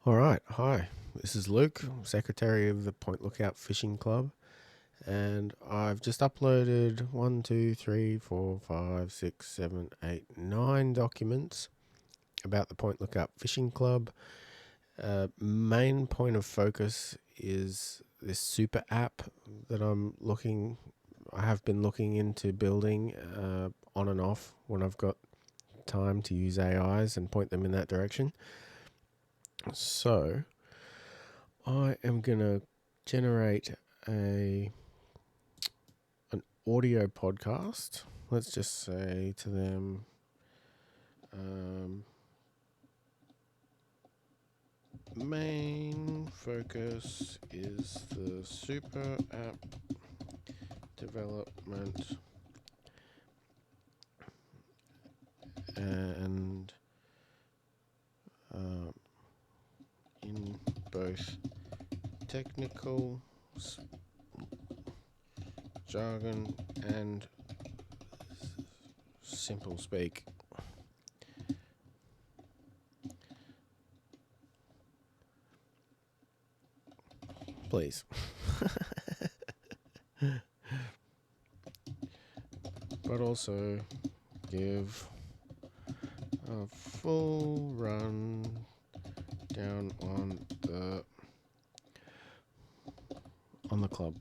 All right. Hi, this is Luke, Secretary of the Point Lookout Fishing Club, and I've just uploaded 9 documents about the Point Lookout Fishing Club. Main point of focus is this super app that I have been looking into building on and off when I've got time to use AIs and point them in that direction. So I am going to generate an audio podcast. Let's just say to them, main focus is the super app development and in both technical jargon and simple speak. Please. But also give a full run down on the club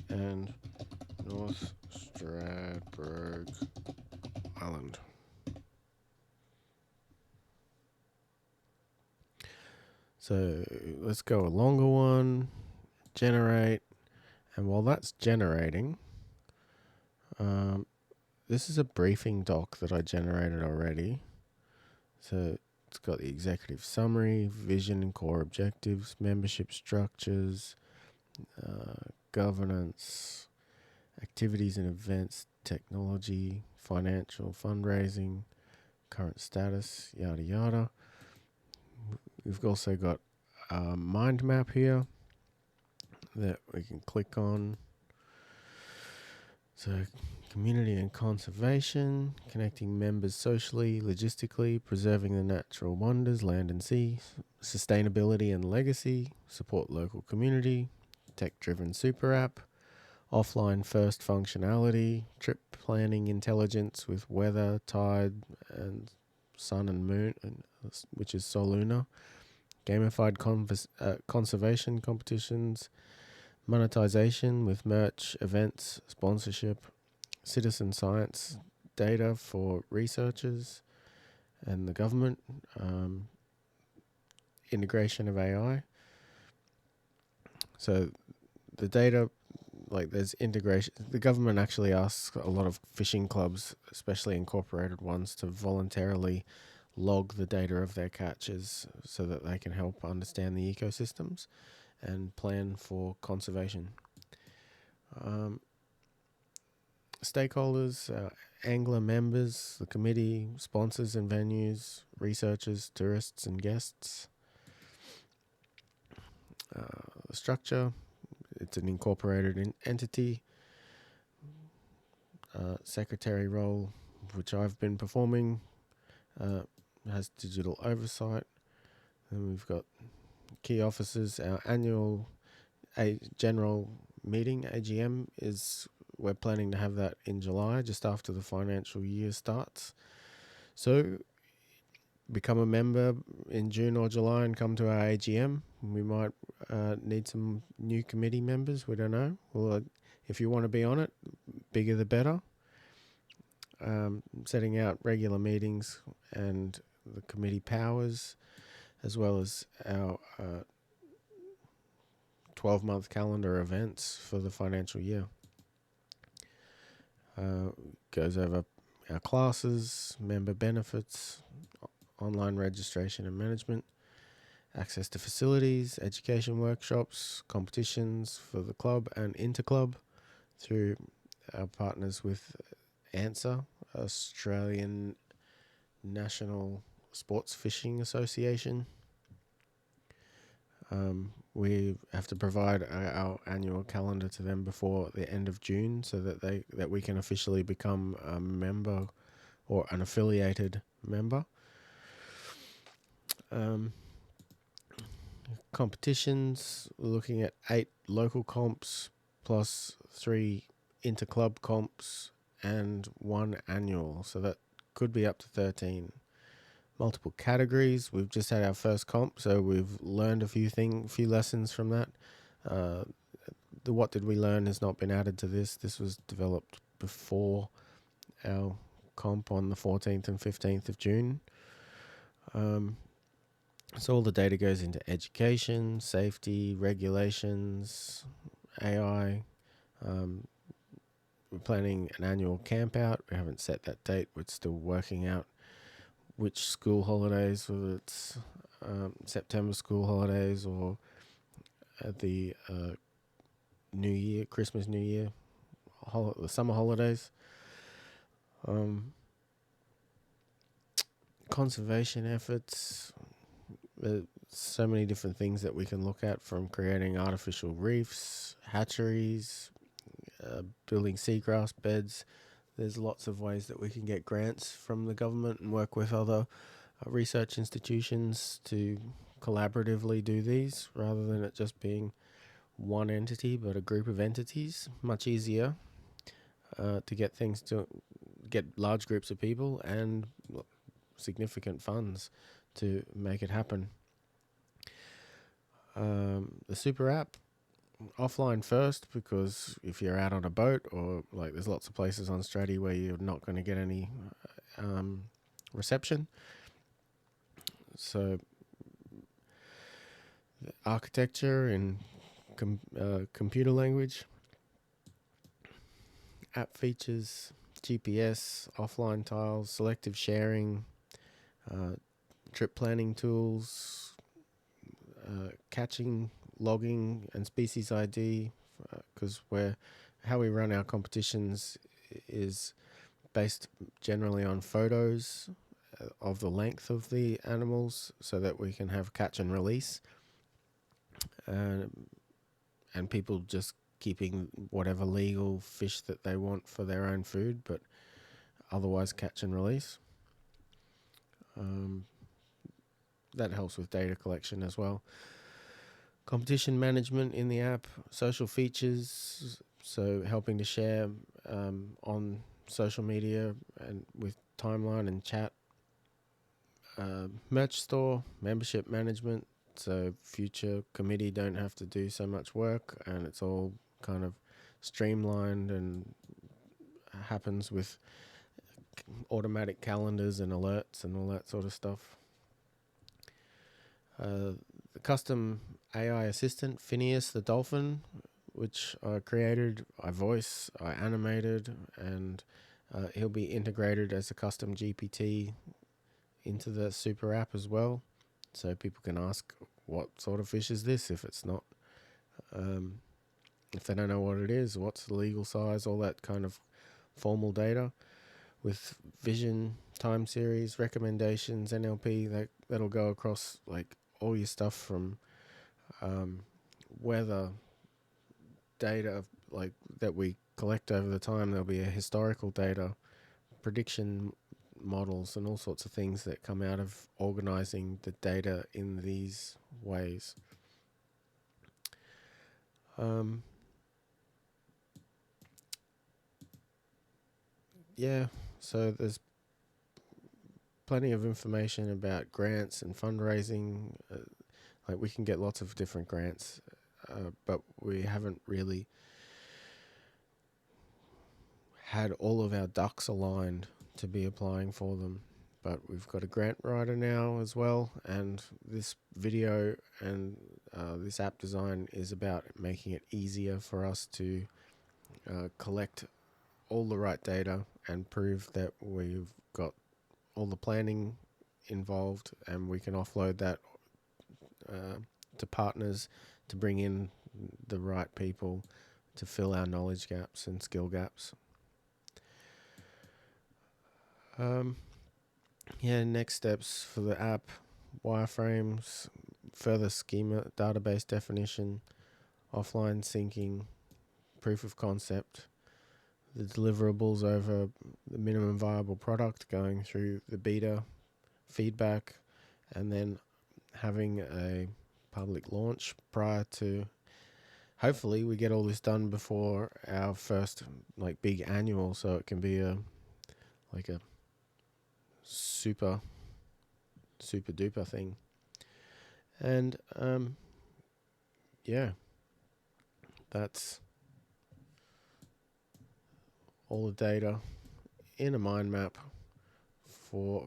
and North Stradbroke Island. So let's go a longer one, generate, and while that's generating, this is a briefing doc that I generated already. So it's got the executive summary, vision and core objectives, membership structures, governance, activities and events, technology, financial, fundraising, current status, yada yada. We've also got a mind map here that we can click on. So community and conservation, connecting members socially, logistically, preserving the natural wonders, land and sea, sustainability and legacy, support local community, tech-driven super app, offline first functionality, trip planning intelligence with weather, tide, and sun and moon, which is Soluna, gamified conservation competitions, monetization with merch, events, sponsorship, citizen science data for researchers and the government, integration of AI. So the data, like there's integration. The government actually asks a lot of fishing clubs, especially incorporated ones, to voluntarily log the data of their catches so that they can help understand the ecosystems and plan for conservation. Stakeholders, angler members, the committee, sponsors and venues, researchers, tourists and guests. The structure, it's an incorporated entity. Secretary role, which I've been performing, has digital oversight. And we've got key officers. Our annual general meeting, AGM, we're planning to have that in July, just after the financial year starts. So become a member in June or July and come to our AGM. We might need some new committee members. We don't know. Well, if you want to be on it, bigger the better. Setting out regular meetings and the committee powers, as well as our 12-month calendar events for the financial year. Goes over our classes, member benefits, online registration and management, access to facilities, education workshops, competitions for the club and interclub through our partners with ANSA, Australian National Sports Fishing Association. We have to provide our annual calendar to them before the end of June so that we can officially become a member or an affiliated member. Um, Competitions, we're looking at 8 local comps plus 3 inter-club comps and 1 annual, so that could be up to 13. Multiple categories, we've just had our first comp, so we've learned a few lessons from that. The what did we learn has not been added to this. This was developed before our comp on the 14th and 15th of June. So all the data goes into education, safety, regulations, AI. We're planning an annual camp out. We haven't set that date. We're still working out which school holidays, whether it's September school holidays or the New Year, Christmas, New Year, the summer holidays. Conservation efforts. There's so many different things that we can look at, from creating artificial reefs, hatcheries, building seagrass beds. There's lots of ways that we can get grants from the government and work with other research institutions to collaboratively do these, rather than it just being one entity but a group of entities. Much easier to get things to get large groups of people and significant funds to make it happen. The super app, offline first, because if you're out on a boat, or like there's lots of places on Straddy where you're not going to get any reception. So the architecture in computer language, app features, GPS, offline tiles, selective sharing, trip planning tools, catching, logging, and species ID, because how we run our competitions is based generally on photos of the length of the animals, so that we can have catch and release, and people just keeping whatever legal fish that they want for their own food, but otherwise catch and release. That helps with data collection as well. Competition management in the app, social features, so helping to share on social media and with timeline and chat. Merch store, membership management, so future committee don't have to do so much work, and it's all kind of streamlined and happens with automatic calendars and alerts and all that sort of stuff. The custom AI assistant, Phineas the dolphin, which I created, I voice, I animated, and he'll be integrated as a custom GPT into the super app as well. So people can ask, what sort of fish is this, if it's not, if they don't know what it is, what's the legal size, all that kind of formal data, with vision, time series, recommendations, NLP, that'll go across like all your stuff from weather data, like that we collect over the time. There'll be a historical data, prediction models, and all sorts of things that come out of organizing the data in these ways. So there's plenty of information about grants and fundraising. Like we can get lots of different grants, but we haven't really had all of our ducks aligned to be applying for them. But we've got a grant writer now as well, and this video and this app design is about making it easier for us to collect all the right data and prove that we've got all the planning involved, and we can offload that to partners to bring in the right people to fill our knowledge gaps and skill gaps. Next steps for the app: wireframes, further schema, database definition, offline syncing, proof of concept, the deliverables over the minimum viable product, going through the beta feedback, and then having a public launch prior to, hopefully we get all this done before our first like big annual, so it can be a super duper thing. And yeah, that's all the data in a mind map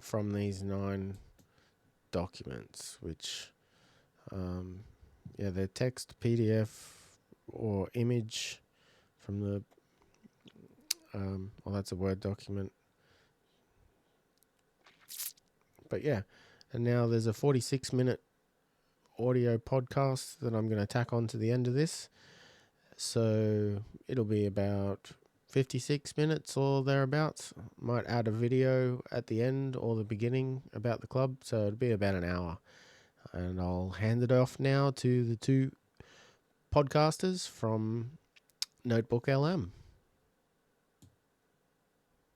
from these 9 documents, which they're text, PDF, or image from the that's a Word document. But yeah, and now there's a 46-minute audio podcast that I'm going to tack on to the end of this. So it'll be about 56 minutes or thereabouts. Might add a video at the end or the beginning about the club, so it'll be about an hour. And I'll hand it off now to the 2 podcasters from Notebook LM.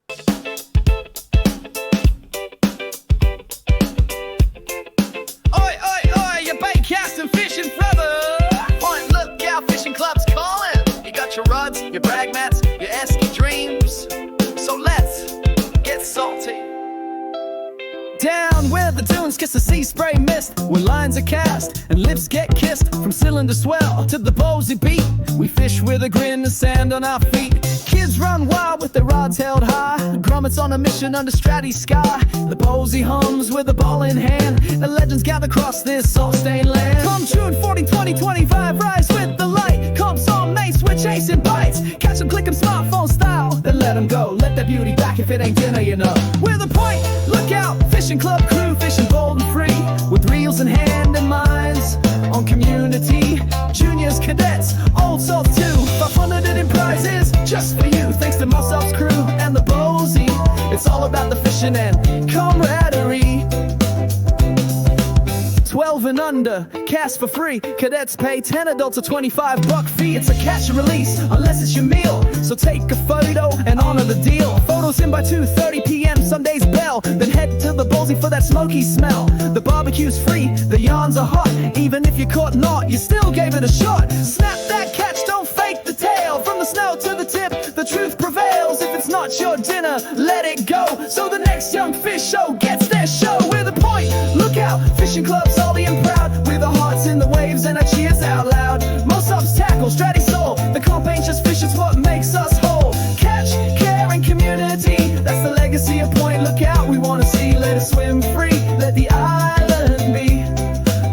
Oi, oi, oi, you bait casting fishing brother. Point lookout fishing club's calling. You got your rods, your brag mats, your esky dreams. So let's get salty. Down where the dunes kiss the sea spray mist, where lines are cast and lips get kissed. From cylinder swell to the Bowsy beat, we fish with a grin and sand on our feet. Kids run wild with their rods held high. Grommets on a mission under Stratty's sky. The Bowsy hums with a ball in hand. The legends gather across this salt-stained land. Come June 40, 2025, rise with the light. Comps on mates, we're chasing bites. Catch them, click them smartphone style, then let them go. Let that beauty back if it ain't dinner, you know. We're the Point Lookout Fishing Club crew, fishing bold and free, with reels in hand and minds on community. Juniors, cadets, old salts too. 500 in prizes just for you. Thanks to myself's crew and the Bowsy. It's all about the fishing and camaraderie. 12 and under, cast for free. Cadets pay 10, adults a $25 fee. It's a catch and release, unless it's your meal. So take a photo and honor the deal. Photos in by 2:30 p.m. Sunday's bell. Then head to the Bowsy for that smoky smell. The barbecue's free, the yarns are hot. Even if you caught not, you still gave it a shot. Snap that catch, don't fake the tail. From the snow to the tip, the truth prevails. If it's not your dinner, let it go, so the next young fish show gets their show. We're the Point Lookout Fishing Club, salty and proud, with our hearts in the waves and our cheers out loud. Most obstacles, Stratty soul. The comp ain't just fish, it's what makes us whole. Catch, care, and community, that's the legacy of Point Lookout. We wanna see, let us swim free, let the island be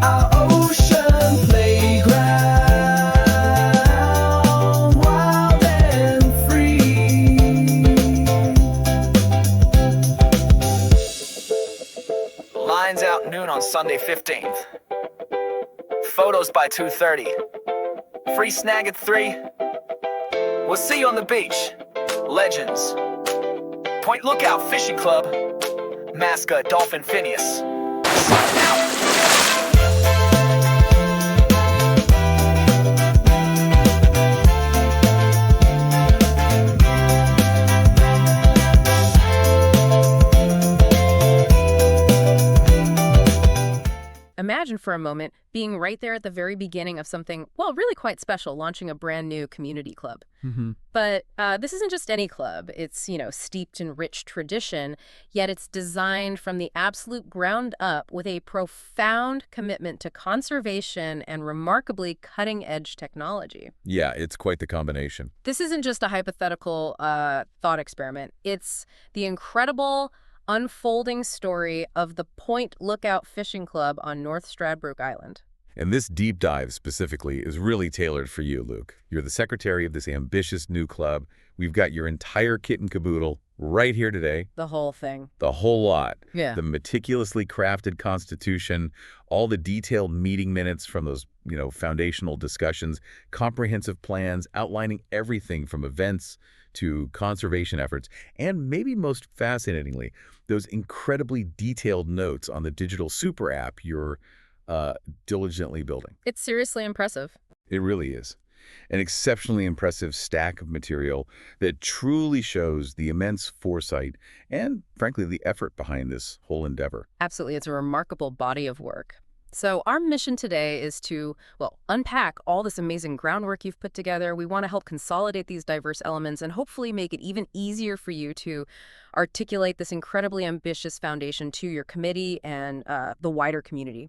our ocean playground, wild and free. Lines out noon on Sunday 15th. Photos by 2:30. Free snag at 3. We'll see you on the beach. Legends. Point Lookout Fishing Club. Mascot Dolphin Phineas. Sign out. Imagine for a moment being right there at the very beginning of something, well, really quite special, launching a brand new community club. Mm-hmm. But this isn't just any club. It's, steeped in rich tradition, yet it's designed from the absolute ground up with a profound commitment to conservation and remarkably cutting-edge technology. Yeah, it's quite the combination. This isn't just a hypothetical thought experiment. It's the incredible unfolding story of the Point Lookout Fishing Club on North Stradbroke Island. And this deep dive specifically is really tailored for you, Luke. You're the secretary of this ambitious new club. We've got your entire kit and caboodle right here today. The whole thing. The whole lot. Yeah. The meticulously crafted constitution, all the detailed meeting minutes from those, foundational discussions, comprehensive plans outlining everything from events to conservation efforts, and maybe most fascinatingly, those incredibly detailed notes on the digital super app you're diligently building. It's seriously impressive. It really is. An exceptionally impressive stack of material that truly shows the immense foresight and, frankly, the effort behind this whole endeavor. Absolutely. It's a remarkable body of work. So our mission today is to, well, unpack all this amazing groundwork you've put together. We want to help consolidate these diverse elements and hopefully make it even easier for you to articulate this incredibly ambitious foundation to your committee and the wider community.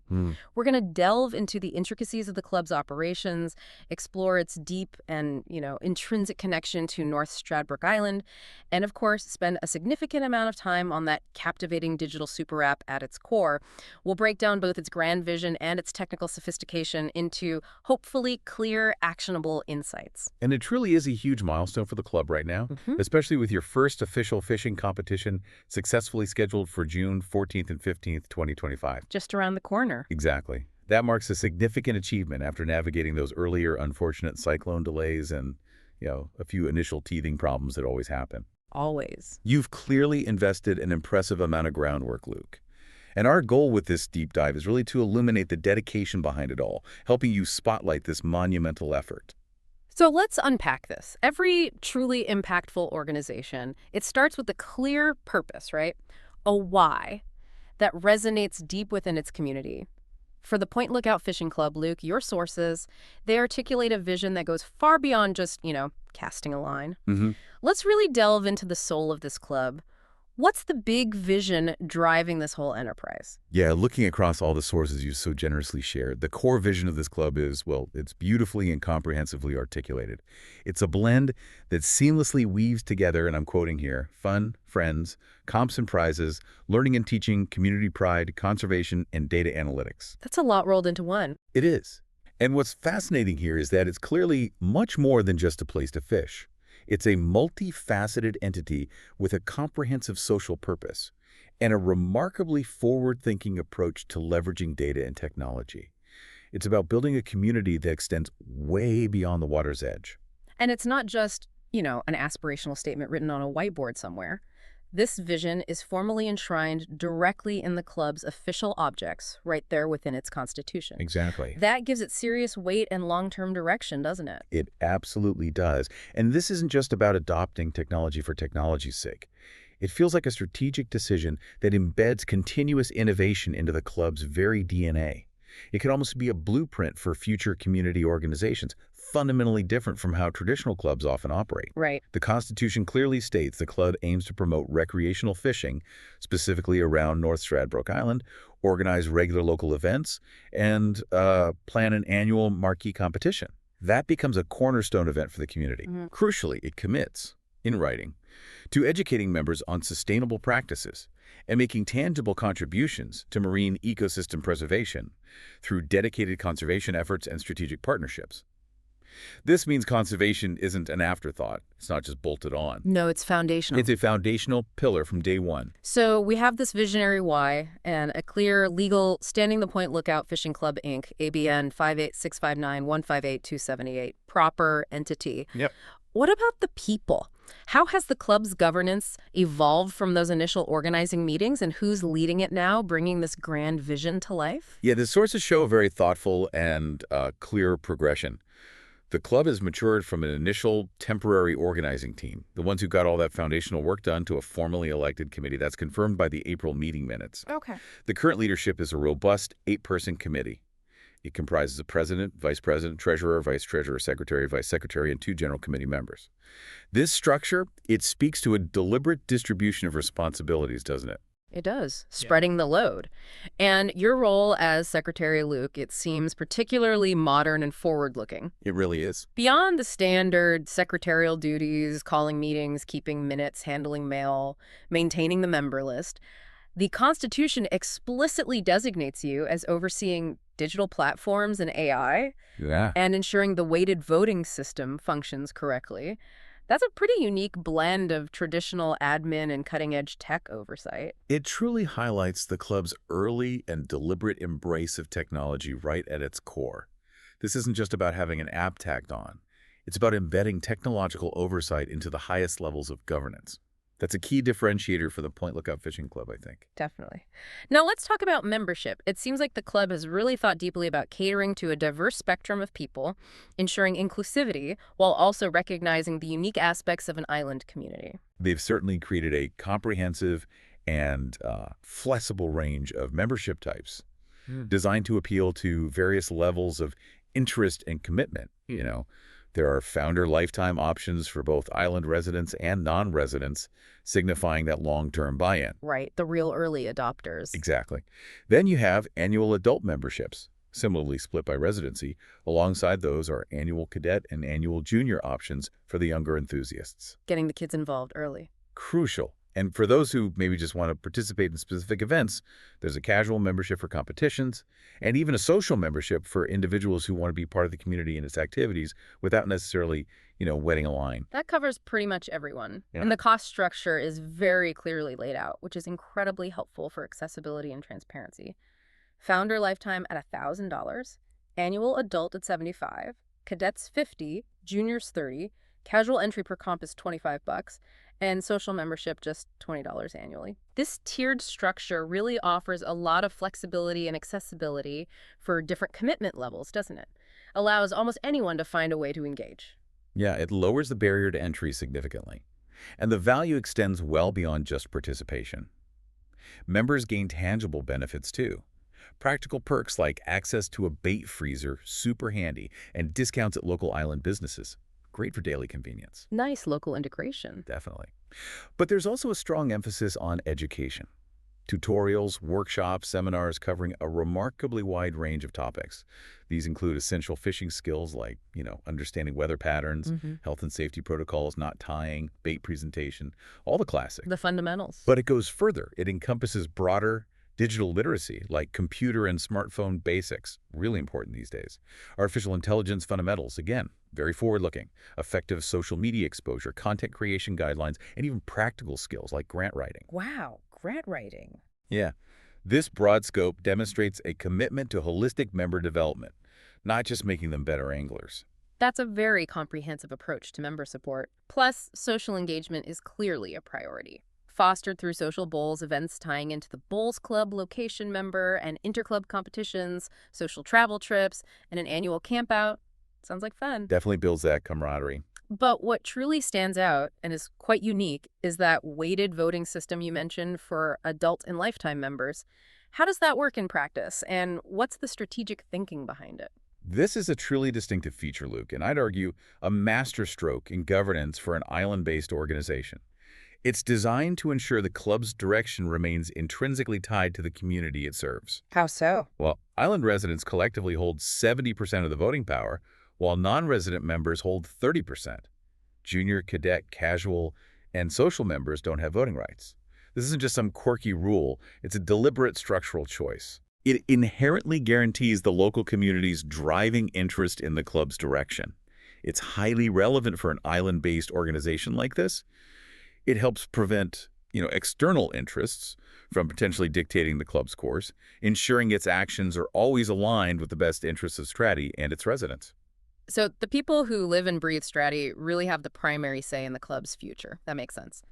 We're going to delve into the intricacies of the club's operations, explore its deep and, intrinsic connection to North Stradbroke Island, and of course, spend a significant amount of time on that captivating digital super app at its core. We'll break down both its grand vision and its technical sophistication into hopefully clear, actionable insights. And it truly is a huge milestone for the club right now, especially with your first official fishing competition successfully scheduled for June 14th and 15th, 2025. Just around the corner. Exactly. That marks a significant achievement after navigating those earlier unfortunate cyclone delays and, a few initial teething problems that always happen. Always. You've clearly invested an impressive amount of groundwork, Luke. And our goal with this deep dive is really to illuminate the dedication behind it all, helping you spotlight this monumental effort. So let's unpack this. Every truly impactful organization, it starts with a clear purpose, right? A why that resonates deep within its community. For the Point Lookout Fishing Club, Luke, your sources, they articulate a vision that goes far beyond just, casting a line. Let's really delve into the soul of this club. What's the big vision driving this whole enterprise? Yeah, looking across all the sources you so generously shared, the core vision of this club is, well, it's beautifully and comprehensively articulated. It's a blend that seamlessly weaves together, and I'm quoting here, fun, friends, comps and prizes, learning and teaching, community pride, conservation, and data analytics. That's a lot rolled into one. It is. And what's fascinating here is that it's clearly much more than just a place to fish. It's a multifaceted entity with a comprehensive social purpose and a remarkably forward-thinking approach to leveraging data and technology. It's about building a community that extends way beyond the water's edge. And it's not just, an aspirational statement written on a whiteboard somewhere. This vision is formally enshrined directly in the club's official objects, right there within its constitution. Exactly. That gives it serious weight and long-term direction, doesn't it? It absolutely does. And this isn't just about adopting technology for technology's sake. It feels like a strategic decision that embeds continuous innovation into the club's very DNA. It could almost be a blueprint for future community organizations, fundamentally different from how traditional clubs often operate. Right. The Constitution clearly states the club aims to promote recreational fishing, specifically around North Stradbroke Island, organize regular local events, and plan an annual marquee competition. That becomes a cornerstone event for the community. Crucially, it commits, in writing, to educating members on sustainable practices and making tangible contributions to marine ecosystem preservation through dedicated conservation efforts and strategic partnerships. This means conservation isn't an afterthought. It's not just bolted on. No, it's foundational. It's a foundational pillar from day one. So we have this visionary why and a clear legal Standing the Point Lookout Fishing Club, Inc., ABN 58659158278, proper entity. Yep. What about the people? How has the club's governance evolved from those initial organizing meetings, and who's leading it now, bringing this grand vision to life? Yeah, the sources show a very thoughtful and clear progression. The club has matured from an initial temporary organizing team, the ones who got all that foundational work done, to a formally elected committee that's confirmed by the April meeting minutes. Okay. The current leadership is a robust 8-person committee. It comprises a president, vice president, treasurer, vice treasurer, secretary, vice secretary, and 2 general committee members. This structure, it speaks to a deliberate distribution of responsibilities, doesn't it? It does, spreading the load. And your role as Secretary, Luke, it seems particularly modern and forward-looking. It really is. Beyond the standard secretarial duties, calling meetings, keeping minutes, handling mail, maintaining the member list, the Constitution explicitly designates you as overseeing digital platforms and AI and ensuring the weighted voting system functions correctly. That's a pretty unique blend of traditional admin and cutting-edge tech oversight. It truly highlights the club's early and deliberate embrace of technology right at its core. This isn't just about having an app tacked on. It's about embedding technological oversight into the highest levels of governance. That's a key differentiator for the Point Lookout Fishing Club, I think. Definitely. Now let's talk about membership. It seems like the club has really thought deeply about catering to a diverse spectrum of people, ensuring inclusivity, while also recognizing the unique aspects of an island community. They've certainly created a comprehensive and flexible range of membership types. designed to appeal to various levels of interest and commitment. There are founder lifetime options for both island residents and non-residents, signifying that long-term buy-in. Right, the real early adopters. Exactly. Then you have annual adult memberships, similarly split by residency. Alongside those are annual cadet and annual junior options for the younger enthusiasts. Getting the kids involved early. Crucial. And for those who maybe just want to participate in specific events, there's a casual membership for competitions and even a social membership for individuals who want to be part of the community and its activities wethout necessarily, wetting a line. That covers pretty much everyone. Yeah. And the cost structure is very clearly laid out, which is incredibly helpful for accessibility and transparency. Founder lifetime at $1,000, annual adult at $75, cadets $50, juniors $30, casual entry per comp is $25, and social membership just $20 annually. This tiered structure really offers a lot of flexibility and accessibility for different commitment levels, doesn't it? Allows almost anyone to find a way to engage. Yeah, it lowers the barrier to entry significantly. And the value extends well beyond just participation. Members gain tangible benefits too. Practical perks like access to a bait freezer, super handy, and discounts at local island businesses. Great for daily convenience. Nice local integration. Definitely. But there's also a strong emphasis on education. Tutorials, workshops, seminars covering a remarkably wide range of topics. These include essential fishing skills like, understanding weather patterns, health and safety protocols, knot tying, bait presentation, all the classics. The fundamentals. But it goes further. It encompasses broader digital literacy, like computer and smartphone basics, really important these days. Artificial intelligence fundamentals, again, very forward-looking. Effective social media exposure, content creation guidelines, and even practical skills like grant writing. Wow, grant writing. Yeah. This broad scope demonstrates a commitment to holistic member development, not just making them better anglers. That's a very comprehensive approach to member support. Plus, social engagement is clearly a priority. Fostered through social bowls, events tying into the Bowls Club location member and interclub competitions, social travel trips, and an annual campout. Sounds like fun. Definitely builds that camaraderie. But what truly stands out and is quite unique is that weighted voting system you mentioned for adult and lifetime members. How does that work in practice, and what's the strategic thinking behind it? This is a truly distinctive feature, Luke, and I'd argue a masterstroke in governance for an island-based organization. It's designed to ensure the club's direction remains intrinsically tied to the community it serves. How so? Well, island residents collectively hold 70% of the voting power, while non-resident members hold 30%. Junior, cadet, casual, and social members don't have voting rights. This isn't just some quirky rule. It's a deliberate structural choice. It inherently guarantees the local community's driving interest in the club's direction. It's highly relevant for an island-based organization like this. It helps prevent, external interests from potentially dictating the club's course, ensuring its actions are always aligned with the best interests of Stratty and its residents. So the people who live and breathe Stratty really have the primary say in the club's future. That makes sense.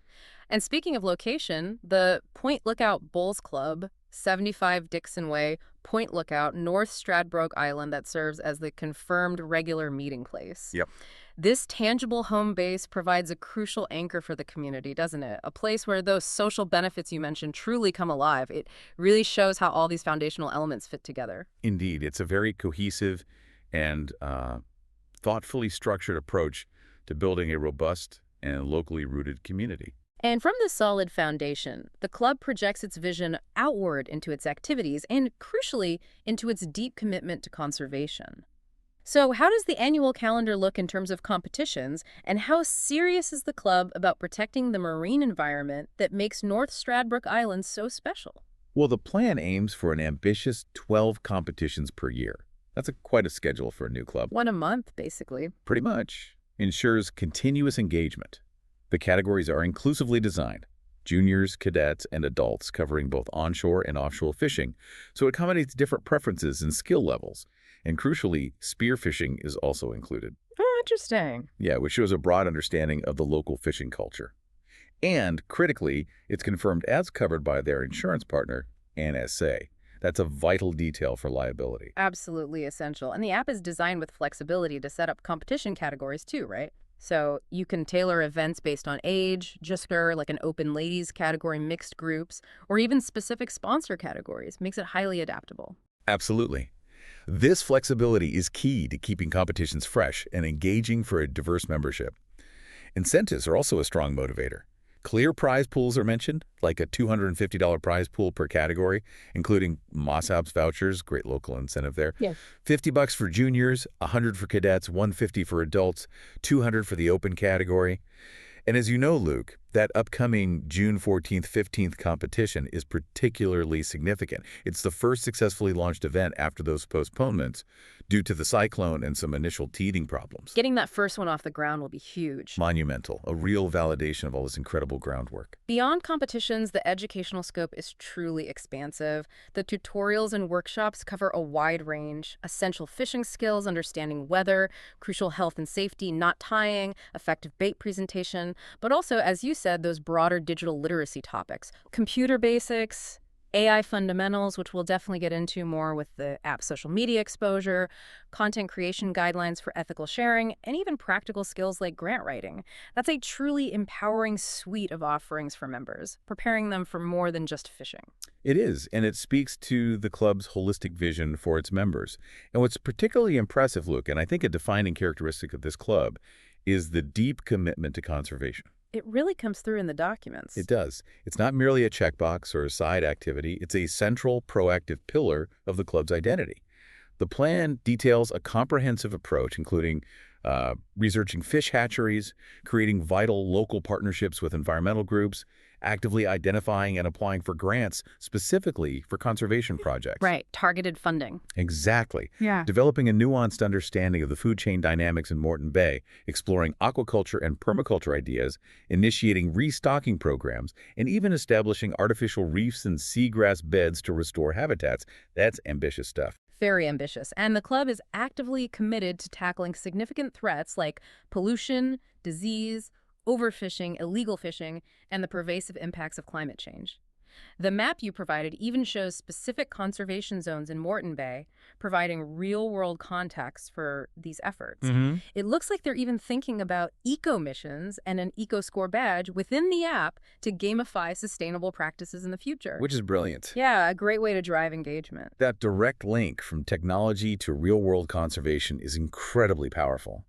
And speaking of location, the Point Lookout Bowls Club, 75 Dixon Way, Point Lookout, North Stradbroke Island, that serves as the confirmed regular meeting place. Yep. This tangible home base provides a crucial anchor for the community, doesn't it? A place where those social benefits you mentioned truly come alive. It really shows how all these foundational elements fit together. Indeed, it's a very cohesive and thoughtfully structured approach to building a robust and locally rooted community. And from this solid foundation, the club projects its vision outward into its activities and, crucially, into its deep commitment to conservation. So how does the annual calendar look in terms of competitions, and how serious is the club about protecting the marine environment that makes North Stradbroke Island so special? Well, the plan aims for an ambitious 12 competitions per year. That's quite a schedule for a new club. One a month, basically. Pretty much. Ensures continuous engagement. The categories are inclusively designed. Juniors, cadets, and adults covering both onshore and offshore fishing, so it accommodates different preferences and skill levels. And crucially, spearfishing is also included. Oh, interesting. Yeah, which shows a broad understanding of the local fishing culture. And critically, it's confirmed as covered by their insurance partner, NSA. That's a vital detail for liability. Absolutely essential. And the app is designed with flexibility to set up competition categories too, right? So you can tailor events based on age, gender, like an open ladies category, mixed groups, or even specific sponsor categories. Makes it highly adaptable. Absolutely. This flexibility is key to keeping competitions fresh and engaging for a diverse membership. Incentives are also a strong motivator. Clear prize pools are mentioned, like a $250 prize pool per category, including MOSAPS vouchers, great local incentive there. Yes. $50 for juniors, $100 for cadets, $150 for adults, $200 for the open category. And as you know, Luke, that upcoming June 14th, 15th competition is particularly significant. It's the first successfully launched event after those postponements due to the cyclone and some initial teething problems. Getting that first one off the ground will be huge. Monumental, a real validation of all this incredible groundwork. Beyond competitions, the educational scope is truly expansive. The tutorials and workshops cover a wide range: essential fishing skills, understanding weather, crucial health and safety, knot tying, effective bait presentation, but also, as you said, those broader digital literacy topics, computer basics, AI fundamentals, which we'll definitely get into more with the app's social media exposure, content creation guidelines for ethical sharing, and even practical skills like grant writing. That's a truly empowering suite of offerings for members, preparing them for more than just fishing. It is, and it speaks to the club's holistic vision for its members. And what's particularly impressive, Luke, and I think a defining characteristic of this club, is the deep commitment to conservation. It really comes through in the documents. It does. It's not merely a checkbox or a side activity. It's a central, proactive pillar of the club's identity. The plan details a comprehensive approach, including researching fish hatcheries, creating vital local partnerships with environmental groups, actively identifying and applying for grants specifically for conservation projects. Right, targeted funding. Exactly. Yeah. Developing a nuanced understanding of the food chain dynamics in Moreton Bay, exploring aquaculture and permaculture ideas, initiating restocking programs, and even establishing artificial reefs and seagrass beds to restore habitats. That's ambitious stuff. Very ambitious. And the club is actively committed to tackling significant threats like pollution, disease, overfishing, illegal fishing, and the pervasive impacts of climate change. The map you provided even shows specific conservation zones in Moreton Bay, providing real-world context for these efforts. It looks like they're even thinking about eco-missions and an eco-score badge within the app to gamify sustainable practices in the future. Which is brilliant. Yeah, a great way to drive engagement. That direct link from technology to real-world conservation is incredibly powerful.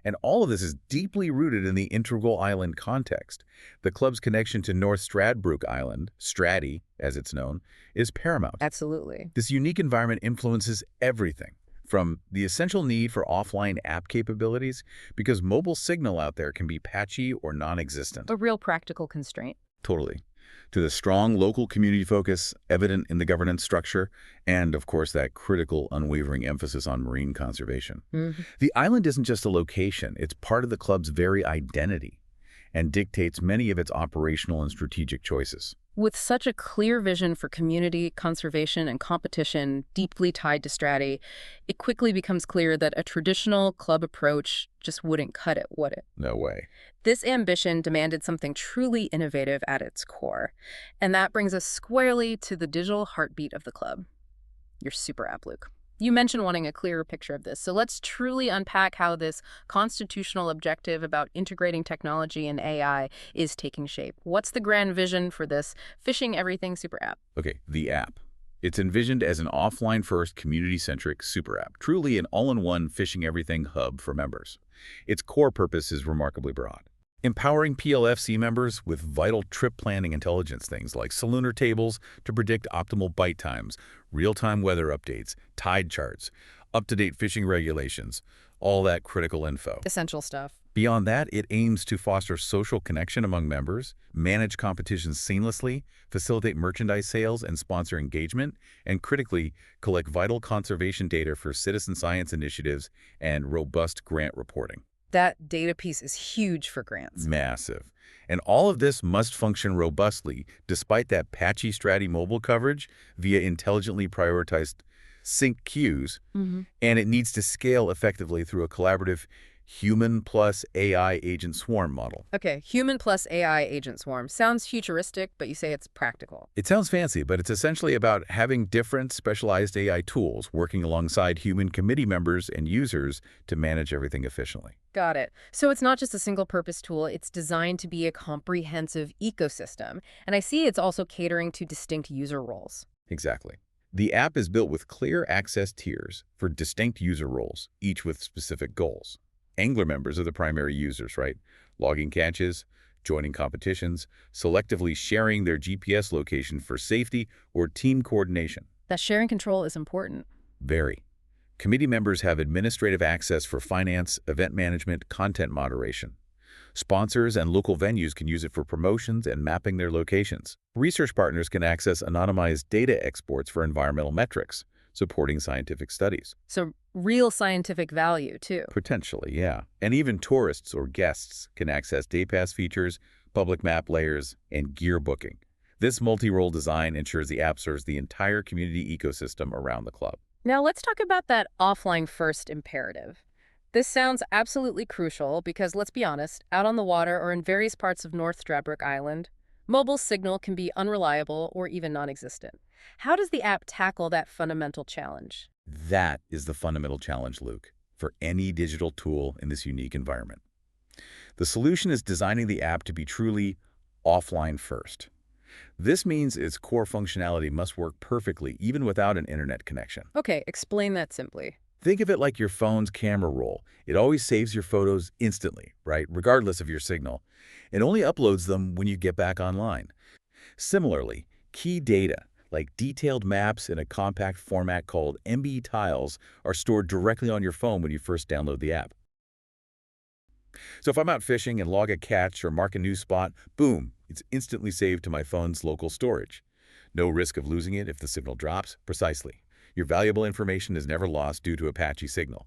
And all of this is deeply rooted in the integral island context. The club's connection to North Stradbroke Island, Straddy as it's known, is paramount. Absolutely. This unique environment influences everything, from the essential need for offline app capabilities, because mobile signal out there can be patchy or non-existent. A real practical constraint. Totally. To the strong local community focus evident in the governance structure, and, of course, that critical, unwavering emphasis on marine conservation. The island isn't just a location, it's part of the club's very identity and dictates many of its operational and strategic choices. With such a clear vision for community, conservation, and competition deeply tied to Stratty, it quickly becomes clear that a traditional club approach just wouldn't cut it, would it? No way. This ambition demanded something truly innovative at its core. And that brings us squarely to the digital heartbeat of the club, your super app, Luke. You mentioned wanting a clearer picture of this, so let's truly unpack how this constitutional objective about integrating technology and AI is taking shape. What's the grand vision for this Fishing Everything super app? Okay, the app. It's envisioned as an offline-first, community-centric super app, truly an all-in-one fishing everything hub for members. Its core purpose is remarkably broad. Empowering PLFC members with vital trip planning intelligence, things like salooner tables to predict optimal bite times, real-time weather updates, tide charts, up-to-date fishing regulations, all that critical info. Essential stuff. Beyond that, it aims to foster social connection among members, manage competitions seamlessly, facilitate merchandise sales and sponsor engagement, and critically, collect vital conservation data for citizen science initiatives and robust grant reporting. That data piece is huge for grants. Massive. And all of this must function robustly, despite that patchy Stratty mobile coverage, via intelligently prioritized sync queues, and it needs to scale effectively through a collaborative human plus AI agent swarm model. Okay, human plus AI agent swarm. Sounds futuristic, but you say it's practical. It sounds fancy, but it's essentially about having different specialized AI tools working alongside human committee members and users to manage everything efficiently. Got it. So it's not just a single-purpose tool, it's designed to be a comprehensive ecosystem. And I see it's also catering to distinct user roles. Exactly. The app is built with clear access tiers for distinct user roles, each with specific goals. Angler members are the primary users, right? Logging catches, joining competitions, selectively sharing their GPS location for safety or team coordination. That sharing control is important. Very. Committee members have administrative access for finance, event management, content moderation. Sponsors and local venues can use it for promotions and mapping their locations. Research partners can access anonymized data exports for environmental metrics, supporting scientific studies. So real scientific value, too. Potentially, yeah. And even tourists or guests can access day pass features, public map layers, and gear booking. This multi-role design ensures the app serves the entire community ecosystem around the club. Now let's talk about that offline first imperative. This sounds absolutely crucial because, let's be honest, out on the water or in various parts of North Stradbroke Island, mobile signal can be unreliable or even non-existent. How does the app tackle that fundamental challenge? That is the fundamental challenge, Luke, for any digital tool in this unique environment. The solution is designing the app to be truly offline first. This means its core functionality must work perfectly even without an internet connection. Okay, explain that simply. Think of it like your phone's camera roll. It always saves your photos instantly, right, regardless of your signal. It only uploads them when you get back online. Similarly, key data, like detailed maps in a compact format called MB tiles, are stored directly on your phone when you first download the app. So if I'm out fishing and log a catch or mark a new spot, boom, it's instantly saved to my phone's local storage. No risk of losing it if the signal drops. Precisely. Your valuable information is never lost due to a patchy signal.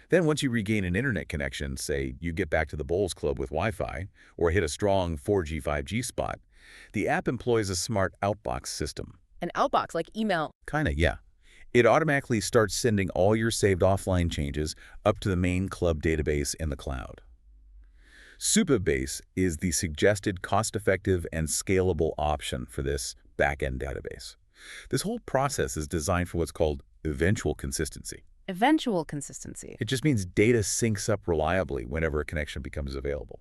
Then once you regain an internet connection, say you get back to the bowls club with Wi-Fi or hit a strong 4G, 5G spot, the app employs a smart outbox system. An outbox, like email. Kinda, yeah. It automatically starts sending all your saved offline changes up to the main club database in the cloud. Supabase is the suggested cost-effective and scalable option for this back-end database. This whole process is designed for what's called eventual consistency. Eventual consistency. It just means data syncs up reliably whenever a connection becomes available.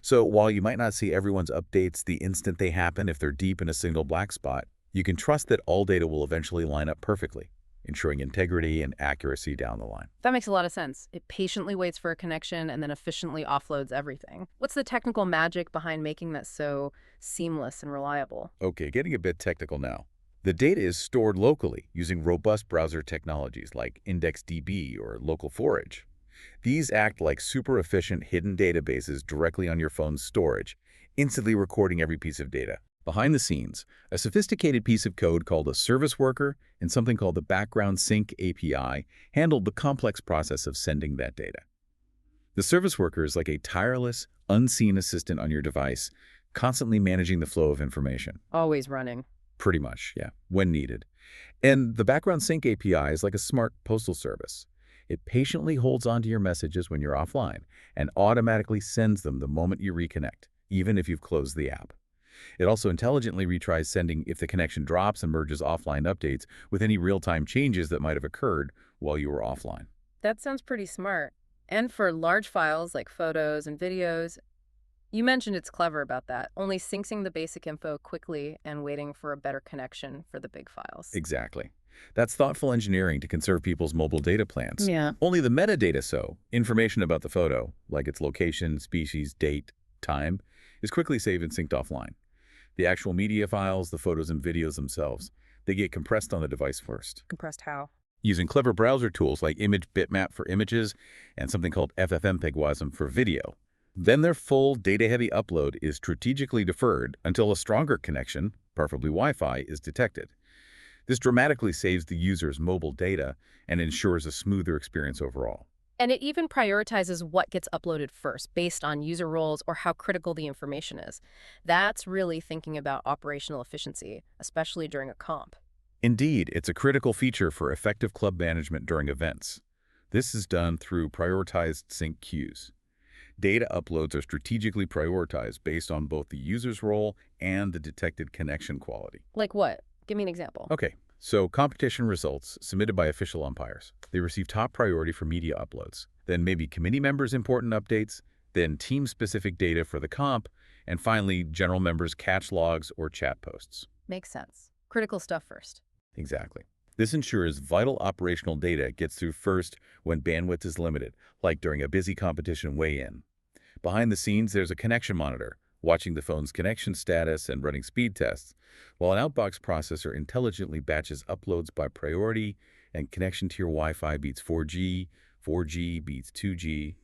So while you might not see everyone's updates the instant they happen if they're deep in a signal black spot, you can trust that all data will eventually line up perfectly, ensuring integrity and accuracy down the line. That makes a lot of sense. It patiently waits for a connection and then efficiently offloads everything. What's the technical magic behind making that so seamless and reliable? Okay, getting a bit technical now. The data is stored locally using robust browser technologies like IndexedDB or Local Forage. These act like super efficient hidden databases directly on your phone's storage, instantly recording every piece of data. Behind the scenes, a sophisticated piece of code called a service worker and something called the background sync API handled the complex process of sending that data. The service worker is like a tireless, unseen assistant on your device, constantly managing the flow of information. Always running. Pretty much, yeah, when needed. And the background sync API is like a smart postal service. It patiently holds onto your messages when you're offline and automatically sends them the moment you reconnect, even if you've closed the app. It also intelligently retries sending if the connection drops and merges offline updates with any real-time changes that might have occurred while you were offline. That sounds pretty smart. And for large files like photos and videos, you mentioned it's clever about that, only syncing the basic info quickly and waiting for a better connection for the big files. Exactly. That's thoughtful engineering to conserve people's mobile data plans. Yeah. Only the metadata, so information about the photo, like its location, species, date, time, is quickly saved and synced offline. The actual media files, the photos and videos themselves, they get compressed on the device first. Compressed how? Using clever browser tools like Image Bitmap for images and something called FFmpeg for video. Then their full data-heavy upload is strategically deferred until a stronger connection, preferably Wi-Fi, is detected. This dramatically saves the user's mobile data and ensures a smoother experience overall. And it even prioritizes what gets uploaded first based on user roles or how critical the information is. That's really thinking about operational efficiency, especially during a comp. Indeed, it's a critical feature for effective club management during events. This is done through prioritized sync queues. Data uploads are strategically prioritized based on both the user's role and the detected connection quality. Like what? Give me an example. Okay, so competition results submitted by official umpires. They receive top priority for media uploads. Then maybe committee members' important updates, then team-specific data for the comp, and finally, general members' catch logs or chat posts. Makes sense. Critical stuff first. Exactly. This ensures vital operational data gets through first when bandwidth is limited, like during a busy competition weigh-in. Behind the scenes, there's a connection monitor, watching the phone's connection status and running speed tests, while an outbox processor intelligently batches uploads by priority and connection to your Wi-Fi beats 4G, 4G beats 2G.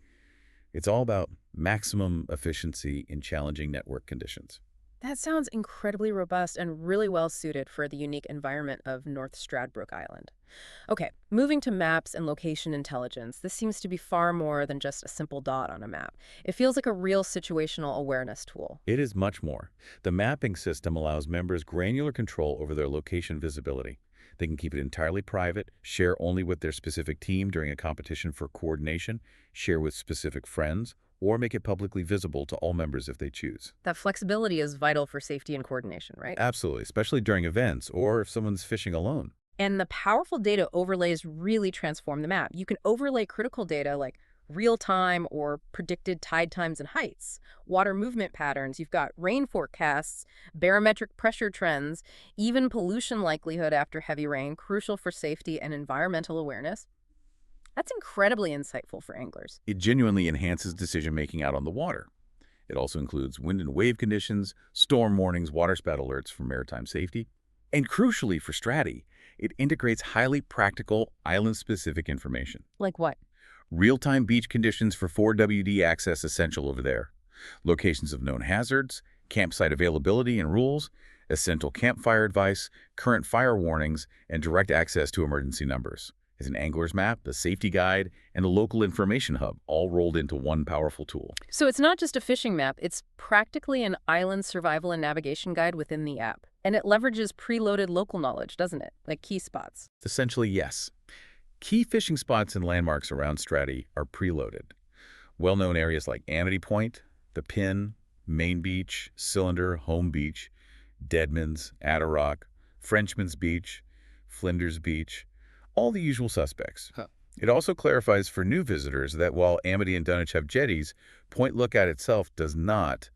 It's all about maximum efficiency in challenging network conditions. That sounds incredibly robust and really well suited for the unique environment of North Stradbroke Island. Okay, moving to maps and location intelligence, this seems to be far more than just a simple dot on a map. It feels like a real situational awareness tool. It is much more. The mapping system allows members granular control over their location visibility. They can keep it entirely private, share only with their specific team during a competition for coordination, share with specific friends, or make it publicly visible to all members if they choose. That flexibility is vital for safety and coordination, right? Absolutely, especially during events or if someone's fishing alone. And the powerful data overlays really transform the map. You can overlay critical data like real-time or predicted tide times and heights, water movement patterns. You've got rain forecasts, barometric pressure trends, even pollution likelihood after heavy rain, crucial for safety and environmental awareness. That's incredibly insightful for anglers. It genuinely enhances decision-making out on the water. It also includes wind and wave conditions, storm warnings, waterspout alerts for maritime safety. And crucially for Strati, it integrates highly practical, island-specific information. Like what? Real-time beach conditions for 4WD access essential over there. Locations of known hazards, campsite availability and rules, essential campfire advice, current fire warnings, and direct access to emergency numbers. Is an angler's map, the safety guide, and a local information hub, all rolled into one powerful tool. So it's not just a fishing map, it's practically an island survival and navigation guide within the app. And it leverages preloaded local knowledge, doesn't it? Like key spots. Essentially, yes. Key fishing spots and landmarks around Strati are preloaded. Well-known areas like Amity Point, the Pin, Main Beach, Cylinder, Home Beach, Deadman's, Adderrock, Frenchman's Beach, Flinders Beach, all the usual suspects. It also clarifies for new visitors that while Amity and Dunwich have jetties, Point Lookout itself does not,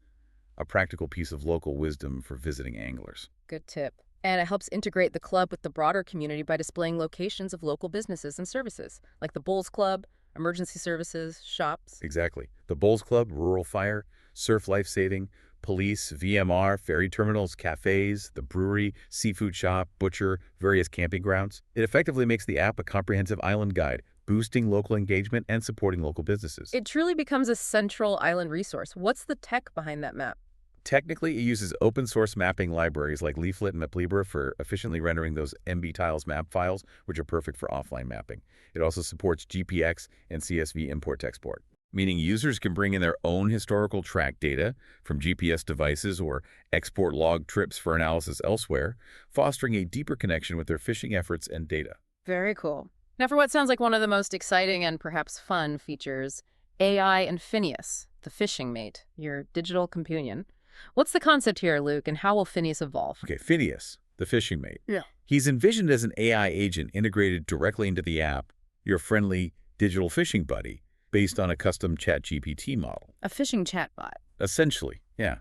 a practical piece of local wisdom for visiting anglers. Good tip. And it helps integrate the club with the broader community by displaying locations of local businesses and services, like the Bowls Club, emergency services, shops. Exactly. The Bowls Club, Rural Fire, Surf Life Saving, police, VMR, ferry terminals, cafes, the brewery, seafood shop, butcher, various camping grounds. It effectively makes the app a comprehensive island guide, boosting local engagement and supporting local businesses. It truly becomes a central island resource. What's the tech behind that map? Technically, it uses open-source mapping libraries like Leaflet and Maplibra for efficiently rendering those MB tiles map files, which are perfect for offline mapping. It also supports GPX and CSV import-export, meaning users can bring in their own historical track data from GPS devices or export log trips for analysis elsewhere, fostering a deeper connection with their fishing efforts and data. Very cool. Now for what sounds like one of the most exciting and perhaps fun features, AI and Phineas, the fishing mate, your digital companion. What's the concept here, Luke, and how will Phineas evolve? Okay, Phineas, the fishing mate. Yeah. He's envisioned as an AI agent integrated directly into the app, your friendly digital fishing buddy, based on a custom ChatGPT model. A fishing chatbot. Essentially, yeah,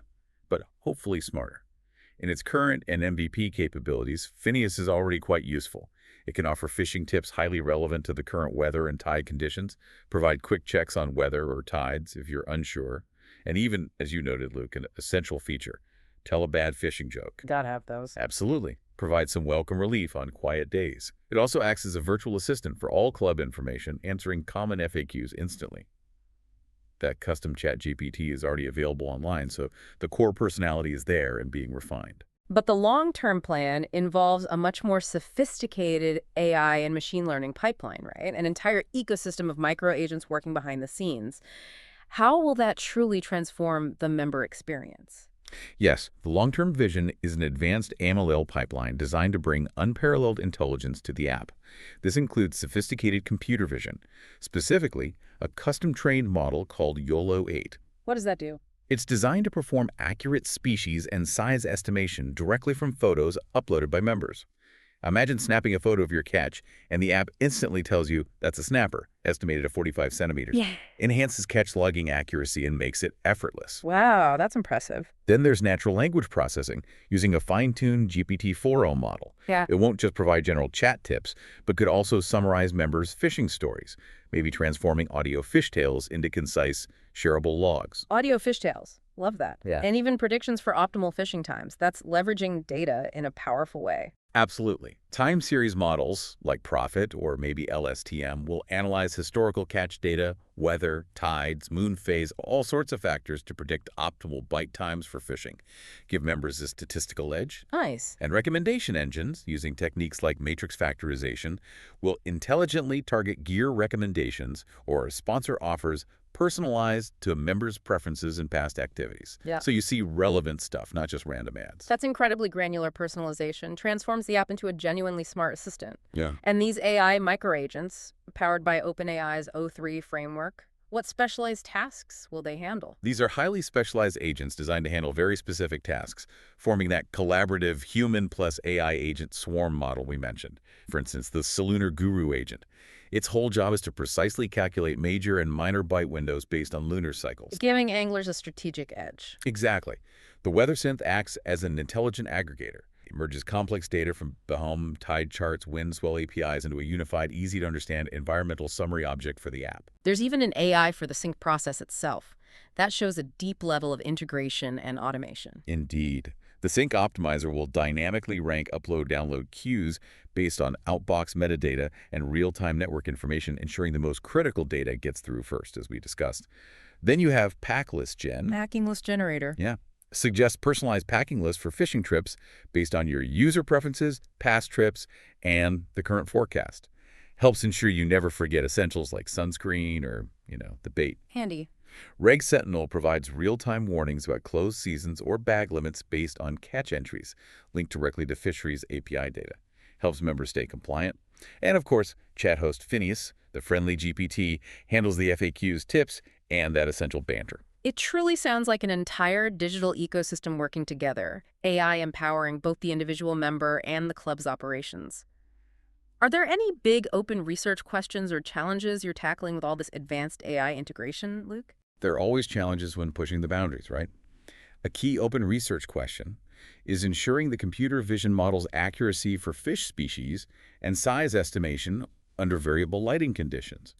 but hopefully smarter. In its current and MVP capabilities, Phineas is already quite useful. It can offer fishing tips highly relevant to the current weather and tide conditions, provide quick checks on weather or tides if you're unsure, and even, as you noted, Luke, an essential feature, tell a bad fishing joke. Gotta have those. Absolutely. Provide some welcome relief on quiet days. It also acts as a virtual assistant for all club information, answering common FAQs instantly. That custom ChatGPT is already available online, so the core personality is there and being refined. But the long-term plan involves a much more sophisticated AI and machine learning pipeline, right? An entire ecosystem of micro-agents working behind the scenes. How will that truly transform the member experience? Yes, the long-term vision is an advanced AML pipeline designed to bring unparalleled intelligence to the app. This includes sophisticated computer vision, specifically a custom-trained model called YOLO-8. What does that do? It's designed to perform accurate species and size estimation directly from photos uploaded by members. Imagine snapping a photo of your catch, and the app instantly tells you that's a snapper, estimated at 45 centimeters. Yeah. Enhances catch logging accuracy and makes it effortless. Wow, that's impressive. Then there's natural language processing, using a fine-tuned GPT-4o model. Yeah. It won't just provide general chat tips, but could also summarize members' fishing stories, maybe transforming audio fishtails into concise, shareable logs. Audio fishtails. Love that. Yeah. And even predictions for optimal fishing times. That's leveraging data in a powerful way. Absolutely. Time series models, like Profit or maybe LSTM, will analyze historical catch data, weather, tides, moon phase, all sorts of factors to predict optimal bite times for fishing, give members a statistical edge. Nice. And recommendation engines, using techniques like matrix factorization, will intelligently target gear recommendations or sponsor offers personalized to members' preferences and past activities. Yeah. So you see relevant stuff, not just random ads. That's incredibly granular personalization, transforms the app into a genuinely smart assistant. Yeah. And these AI microagents, powered by OpenAI's O3 framework, what specialized tasks will they handle? These are highly specialized agents designed to handle very specific tasks, forming that collaborative human plus AI agent swarm model we mentioned. For instance, the Salooner Guru agent. Its whole job is to precisely calculate major and minor bite windows based on lunar cycles. Giving anglers a strategic edge. Exactly. The weather synth acts as an intelligent aggregator. It merges complex data from BOEM, tide charts, wind swell APIs into a unified, easy-to-understand environmental summary object for the app. There's even an AI for the sync process itself. That shows a deep level of integration and automation. Indeed. The Sync Optimizer will dynamically rank upload-download queues based on outbox metadata and real-time network information, ensuring the most critical data gets through first, as we discussed. Then you have Pack List Gen. Packing list generator. Yeah. Suggest personalized packing lists for fishing trips based on your user preferences, past trips, and the current forecast. Helps ensure you never forget essentials like sunscreen or, the bait. Handy. Reg Sentinel provides real-time warnings about closed seasons or bag limits based on catch entries linked directly to fisheries API data. Helps members stay compliant. And of course, chat host Phineas, the friendly GPT, handles the FAQs, tips, and that essential banter. It truly sounds like an entire digital ecosystem working together, AI empowering both the individual member and the club's operations. Are there any big open research questions or challenges you're tackling with all this advanced AI integration, Luke? There are always challenges when pushing the boundaries, right? A key open research question is ensuring the computer vision model's accuracy for fish species and size estimation under variable lighting conditions.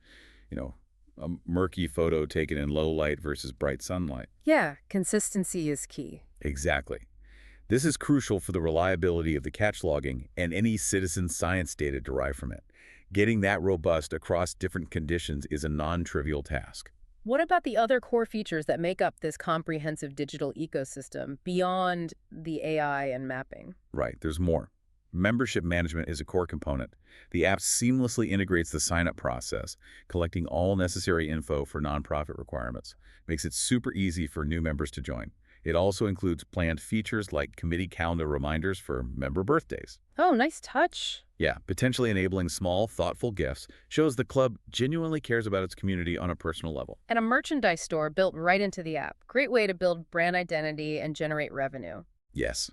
A murky photo taken in low light versus bright sunlight. Yeah, consistency is key. Exactly. This is crucial for the reliability of the catch logging and any citizen science data derived from it. Getting that robust across different conditions is a non-trivial task. What about the other core features that make up this comprehensive digital ecosystem beyond the AI and mapping? Right, there's more. Membership management is a core component. The app seamlessly integrates the sign-up process, collecting all necessary info for nonprofit requirements. Makes it super easy for new members to join. It also includes planned features like committee calendar reminders for member birthdays. Oh, nice touch. Yeah, potentially enabling small, thoughtful gifts shows the club genuinely cares about its community on a personal level. And a merchandise store built right into the app. Great way to build brand identity and generate revenue. Yes.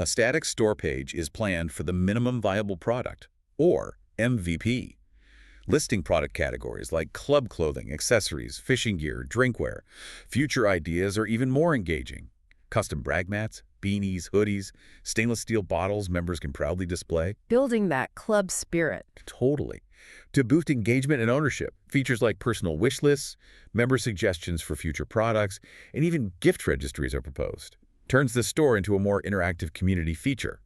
A static store page is planned for the minimum viable product, or MVP. Listing product categories like club clothing, accessories, fishing gear, drinkware. Future ideas are even more engaging. Custom brag mats, beanies, hoodies, stainless steel bottles members can proudly display. Building that club spirit. Totally. To boost engagement and ownership, features like personal wish lists, member suggestions for future products, and even gift registries are proposed. Turns the store into a more interactive community feature,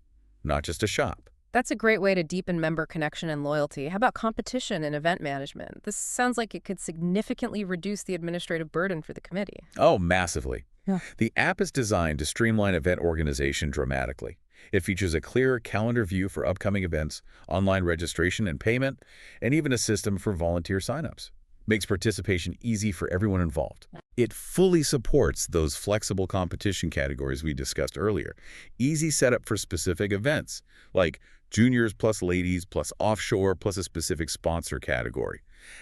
not just a shop. That's a great way to deepen member connection and loyalty. How about competition and event management? This sounds like it could significantly reduce the administrative burden for the committee. Oh, massively. Yeah. The app is designed to streamline event organization dramatically. It features a clear calendar view for upcoming events, online registration and payment, and even a system for volunteer signups. Makes participation easy for everyone involved. It fully supports those flexible competition categories we discussed earlier. Easy setup for specific events, like juniors plus ladies plus offshore plus a specific sponsor category.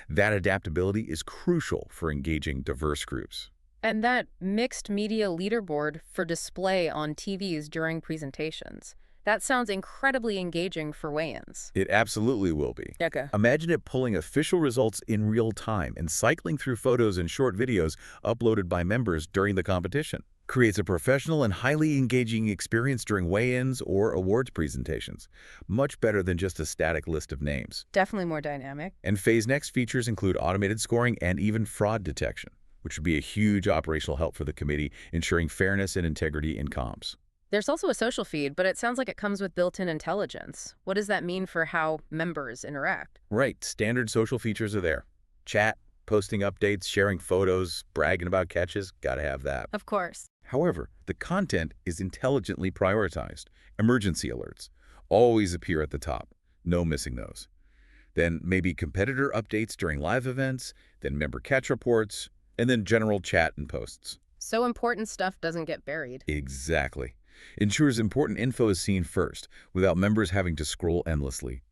That adaptability is crucial for engaging diverse groups. And that mixed media leaderboard for display on TVs during presentations. That sounds incredibly engaging for weigh-ins. It absolutely will be. Okay. Imagine it pulling official results in real time and cycling through photos and short videos uploaded by members during the competition. Creates a professional and highly engaging experience during weigh-ins or awards presentations. Much better than just a static list of names. Definitely more dynamic. And Phase Next features include automated scoring and even fraud detection, which would be a huge operational help for the committee, ensuring fairness and integrity in comps. There's also a social feed, but it sounds like it comes with built-in intelligence. What does that mean for how members interact? Right, standard social features are there. Chat, posting updates, sharing photos, bragging about catches, gotta have that. Of course. However, the content is intelligently prioritized. Emergency alerts always appear at the top. No missing those. Then maybe competitor updates during live events, then member catch reports, and then general chat and posts. So important stuff doesn't get buried. Exactly. Ensures important info is seen first, without members having to scroll endlessly.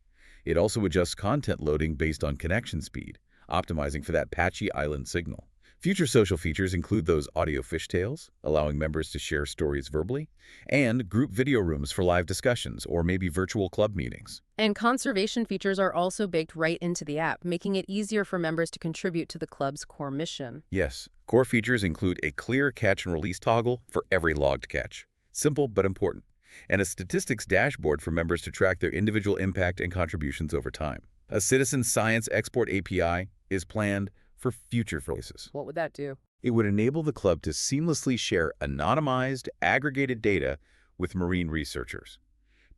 It also adjusts content loading based on connection speed, optimizing for that patchy island signal. Future social features include those audio fishtails, allowing members to share stories verbally, and group video rooms for live discussions or maybe virtual club meetings. And conservation features are also baked right into the app, making it easier for members to contribute to the club's core mission. Yes, core features include a clear catch and release toggle for every logged catch. Simple but important. And a statistics dashboard for members to track their individual impact and contributions over time. A citizen science export API is planned for future phases. What would that do? It would enable the club to seamlessly share anonymized, aggregated data with marine researchers,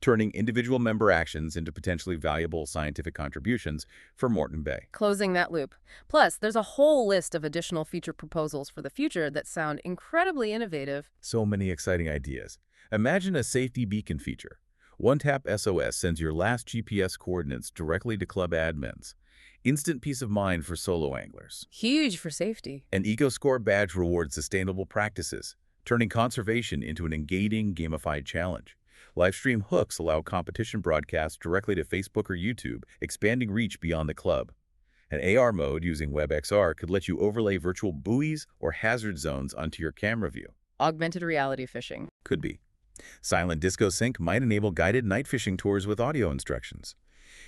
turning individual member actions into potentially valuable scientific contributions for Moreton Bay. Closing that loop. Plus, there's a whole list of additional feature proposals for the future that sound incredibly innovative. So many exciting ideas. Imagine a safety beacon feature. One-tap SOS sends your last GPS coordinates directly to club admins. Instant peace of mind for solo anglers. Huge for safety. An EcoScore badge rewards sustainable practices, turning conservation into an engaging, gamified challenge. Livestream hooks allow competition broadcasts directly to Facebook or YouTube, expanding reach beyond the club. An AR mode using WebXR could let you overlay virtual buoys or hazard zones onto your camera view. Augmented reality fishing. Could be. Silent Disco Sync might enable guided night fishing tours with audio instructions.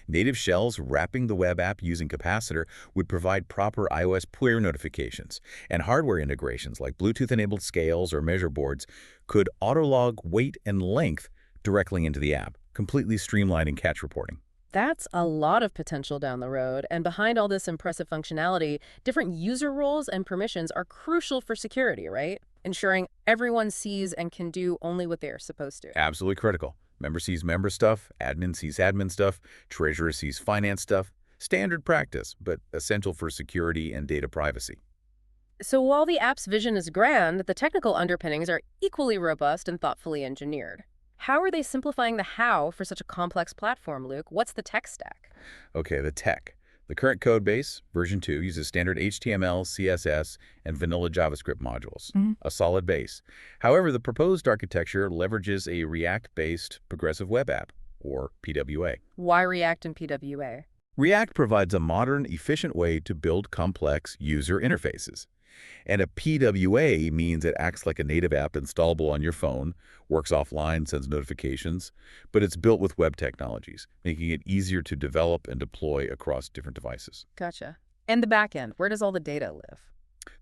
Native shells wrapping the web app using Capacitor would provide proper iOS pull notifications, and hardware integrations like Bluetooth-enabled scales or measure boards could auto-log weight and length directly into the app, completely streamlining catch reporting. That's a lot of potential down the road, and behind all this impressive functionality, different user roles and permissions are crucial for security, right? Ensuring everyone sees and can do only what they're supposed to. Absolutely critical. Member sees member stuff, admin sees admin stuff, treasurer sees finance stuff. Standard practice, but essential for security and data privacy. So while the app's vision is grand, the technical underpinnings are equally robust and thoughtfully engineered. How are they simplifying the how for such a complex platform, Luke? What's the tech stack? Okay, the tech. The current code base, version 2, uses standard HTML, CSS, and vanilla JavaScript modules, a solid base. However, the proposed architecture leverages a React-based progressive web app, or PWA. Why React and PWA? React provides a modern, efficient way to build complex user interfaces. And a PWA means it acts like a native app installable on your phone, works offline, sends notifications, but it's built with web technologies, making it easier to develop and deploy across different devices. Gotcha. And the backend, where does all the data live?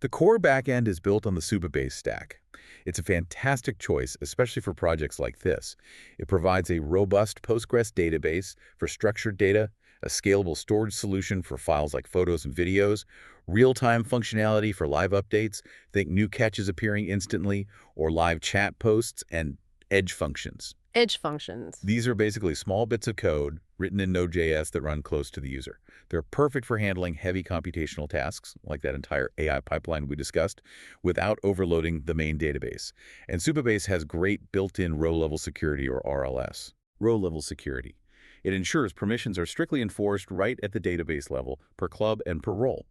The core backend is built on the Supabase stack. It's a fantastic choice, especially for projects like this. It provides a robust Postgres database for structured data, a scalable storage solution for files like photos and videos, real-time functionality for live updates, think new catches appearing instantly, or live chat posts, and edge functions. Edge functions. These are basically small bits of code written in Node.js that run close to the user. They're perfect for handling heavy computational tasks, like that entire AI pipeline we discussed, without overloading the main database. And Supabase has great built-in row-level security, or RLS. Row-level security. It ensures permissions are strictly enforced right at the database level, per club and per role.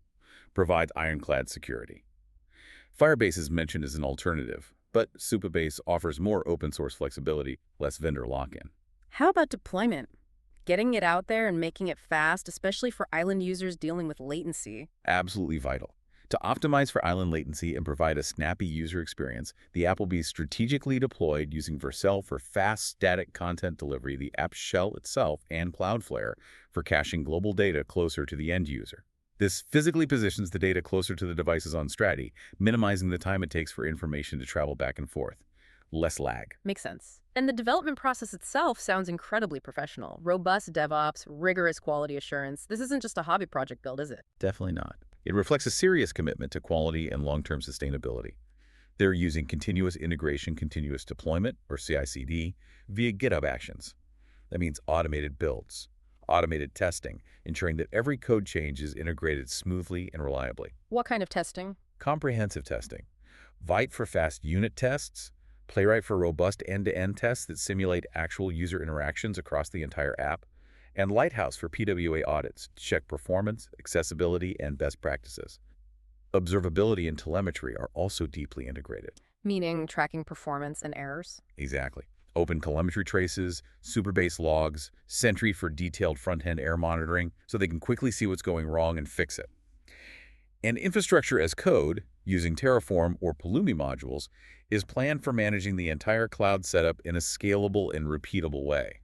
Provides ironclad security. Firebase is mentioned as an alternative, but Supabase offers more open-source flexibility, less vendor lock-in. How about deployment? Getting it out there and making it fast, especially for island users dealing with latency. Absolutely vital. To optimize for island latency and provide a snappy user experience, the app will be strategically deployed using Vercel for fast static content delivery, the app shell itself, and Cloudflare for caching global data closer to the end user. This physically positions the data closer to the devices on Stratty, minimizing the time it takes for information to travel back and forth. Less lag. Makes sense. And the development process itself sounds incredibly professional. Robust DevOps, rigorous quality assurance. This isn't just a hobby project build, is it? Definitely not. It reflects a serious commitment to quality and long-term sustainability. They're using continuous integration, continuous deployment, or CI/CD, via GitHub Actions. That means automated builds, automated testing, ensuring that every code change is integrated smoothly and reliably. What kind of testing? Comprehensive testing. Vite for fast unit tests, Playwright for robust end-to-end tests that simulate actual user interactions across the entire app, and Lighthouse for PWA audits to check performance, accessibility, and best practices. Observability and telemetry are also deeply integrated. Meaning tracking performance and errors? Exactly. Open telemetry traces, Superbase logs, Sentry for detailed front-end error monitoring so they can quickly see what's going wrong and fix it. And infrastructure as code, using Terraform or Pulumi modules, is planned for managing the entire cloud setup in a scalable and repeatable way.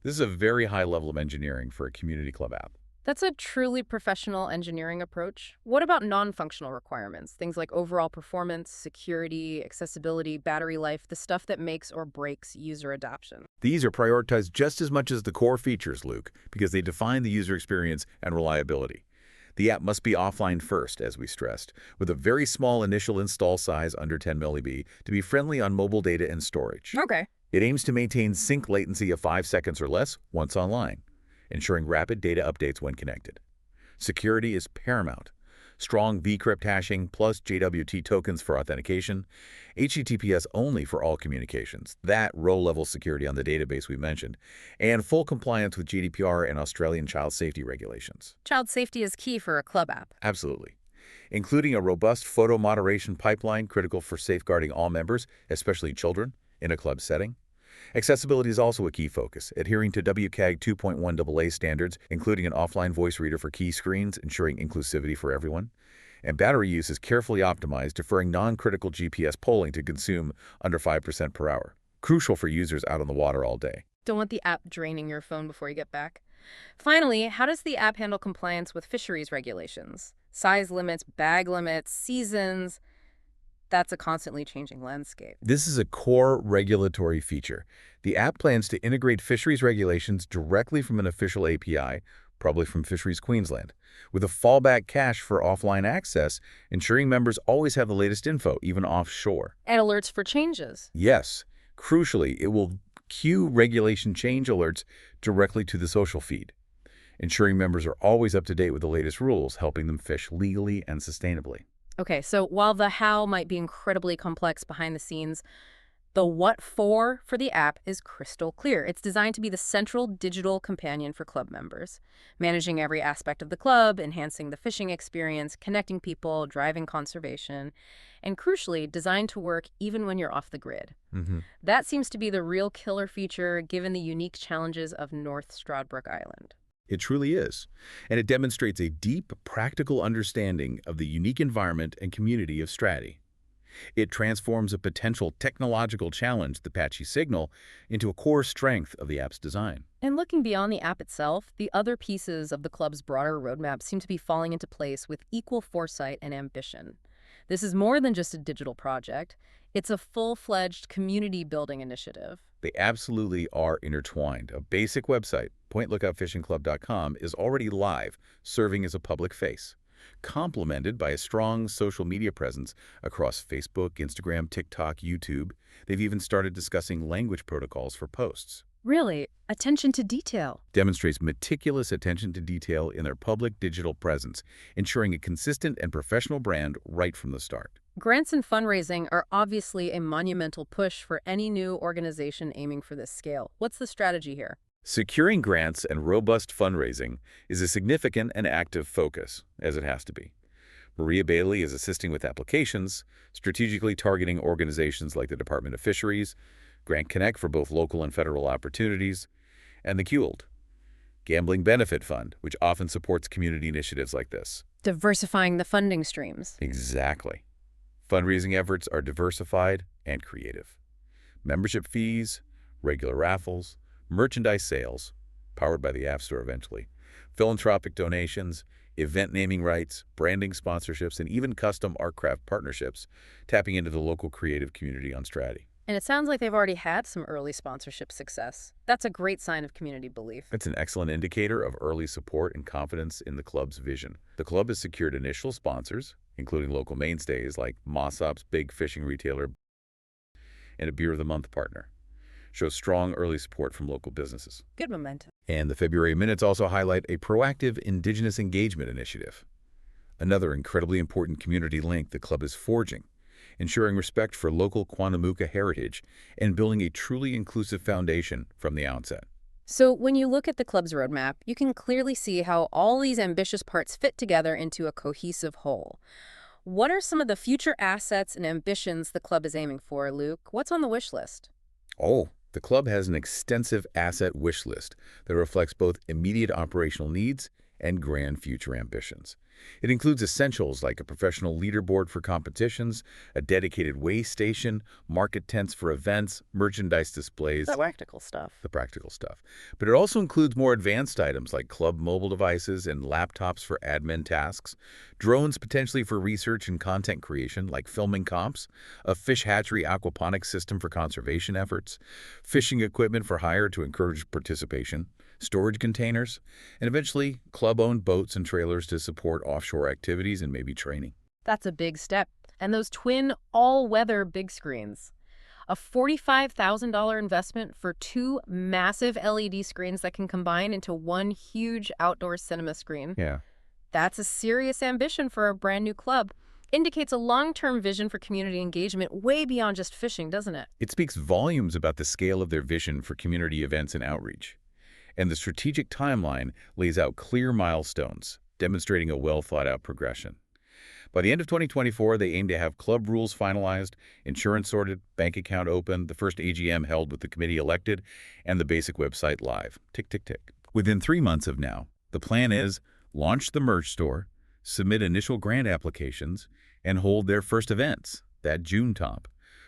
This is a very high level of engineering for a community club app. That's a truly professional engineering approach. What about non-functional requirements? Things like overall performance, security, accessibility, battery life, the stuff that makes or breaks user adoption. These are prioritized just as much as the core features, Luke, because they define the user experience and reliability. The app must be offline first, as we stressed, with a very small initial install size under 10 MB to be friendly on mobile data and storage. Okay. It aims to maintain sync latency of 5 seconds or less once online, ensuring rapid data updates when connected. Security is paramount. Strong vcrypt hashing plus JWT tokens for authentication, HTTPS only for all communications, that row-level security on the database we mentioned, and full compliance with GDPR and Australian child safety regulations. Child safety is key for a club app. Absolutely. Including a robust photo moderation pipeline critical for safeguarding all members, especially children, in a club setting. Accessibility is also a key focus, adhering to WCAG 2.1 AA standards, including an offline voice reader for key screens, ensuring inclusivity for everyone. And battery use is carefully optimized, deferring non-critical GPS polling to consume under 5% per hour, crucial for users out on the water all day. Don't want the app draining your phone before you get back. Finally, how does the app handle compliance with fisheries regulations? Size limits, bag limits, seasons. That's a constantly changing landscape. This is a core regulatory feature. The app plans to integrate fisheries regulations directly from an official API, probably from Fisheries Queensland, with a fallback cache for offline access, ensuring members always have the latest info, even offshore. And alerts for changes. Yes. Crucially, it will queue regulation change alerts directly to the social feed, ensuring members are always up to date with the latest rules, helping them fish legally and sustainably. Okay, so while the how might be incredibly complex behind the scenes, the what for the app is crystal clear. It's designed to be the central digital companion for club members, managing every aspect of the club, enhancing the fishing experience, connecting people, driving conservation, and crucially, designed to work even when you're off the grid. That seems to be the real killer feature given the unique challenges of North Stradbroke Island. It truly is, and it demonstrates a deep, practical understanding of the unique environment and community of Stratty. It transforms a potential technological challenge, the patchy signal, into a core strength of the app's design. And looking beyond the app itself, the other pieces of the club's broader roadmap seem to be falling into place with equal foresight and ambition. This is more than just a digital project. It's a full-fledged community-building initiative. They absolutely are intertwined. A basic website, pointlookoutfishingclub.com, is already live, serving as a public face, complemented by a strong social media presence across Facebook, Instagram, TikTok, YouTube. They've even started discussing language protocols for posts. Really, attention to detail. Demonstrates meticulous attention to detail in their public digital presence, ensuring a consistent and professional brand right from the start. Grants and fundraising are obviously a monumental push for any new organization aiming for this scale. What's the strategy here? Securing grants and robust fundraising is a significant and active focus, as it has to be. Maria Bailey is assisting with applications, strategically targeting organizations like the Department of Fisheries, Grant Connect for both local and federal opportunities, and the Guild, Gambling Benefit Fund, which often supports community initiatives like this. Diversifying the funding streams. Exactly. Fundraising efforts are diversified and creative. Membership fees, regular raffles, merchandise sales, powered by the App Store eventually, philanthropic donations, event naming rights, branding sponsorships, and even custom art craft partnerships, tapping into the local creative community on Stradbroke. And it sounds like they've already had some early sponsorship success. That's a great sign of community belief. It's an excellent indicator of early support and confidence in the club's vision. The club has secured initial sponsors, including local mainstays like Mossop's big fishing retailer and a Beer of the Month partner. Shows strong early support from local businesses. Good momentum. And the February minutes also highlight a proactive Indigenous engagement initiative, another incredibly important community link the club is forging, ensuring respect for local Quandamooka heritage and building a truly inclusive foundation from the outset. So when you look at the club's roadmap, you can clearly see how all these ambitious parts fit together into a cohesive whole. What are some of the future assets and ambitions the club is aiming for, Luke? What's on the wish list? Oh, the club has an extensive asset wish list that reflects both immediate operational needs and grand future ambitions. It includes essentials like a professional leaderboard for competitions, a dedicated weigh station, market tents for events, merchandise displays. The practical stuff. The practical stuff. But it also includes more advanced items like club mobile devices and laptops for admin tasks, drones potentially for research and content creation like filming comps, a fish hatchery aquaponics system for conservation efforts, fishing equipment for hire to encourage participation, storage containers, and eventually club-owned boats and trailers to support offshore activities and maybe training. That's a big step. And those twin all-weather big screens. A $45,000 investment for two massive LED screens that can combine into one huge outdoor cinema screen. Yeah. That's a serious ambition for a brand new club. Indicates a long-term vision for community engagement way beyond just fishing, doesn't it? It speaks volumes about the scale of their vision for community events and outreach. And the strategic timeline lays out clear milestones, demonstrating a well-thought-out progression. By the end of 2024, they aim to have club rules finalized, insurance sorted, bank account open, the first AGM held with the committee elected, and the basic website live. Tick, tick, tick. Within 3 months of now, the plan is launch the merch store, submit initial grant applications, and hold their first events, that June top.